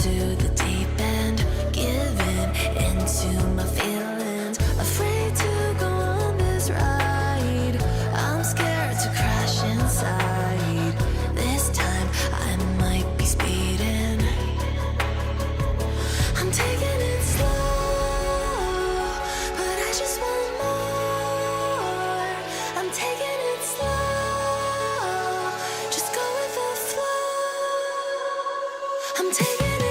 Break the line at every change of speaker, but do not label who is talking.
into the deep end, giving into my feelings, afraid to go on this ride. I'm scared to crash inside. This time I might be speeding. I'm taking it slow, but I just want more. I'm taking it slow, just go with the flow. I'm taking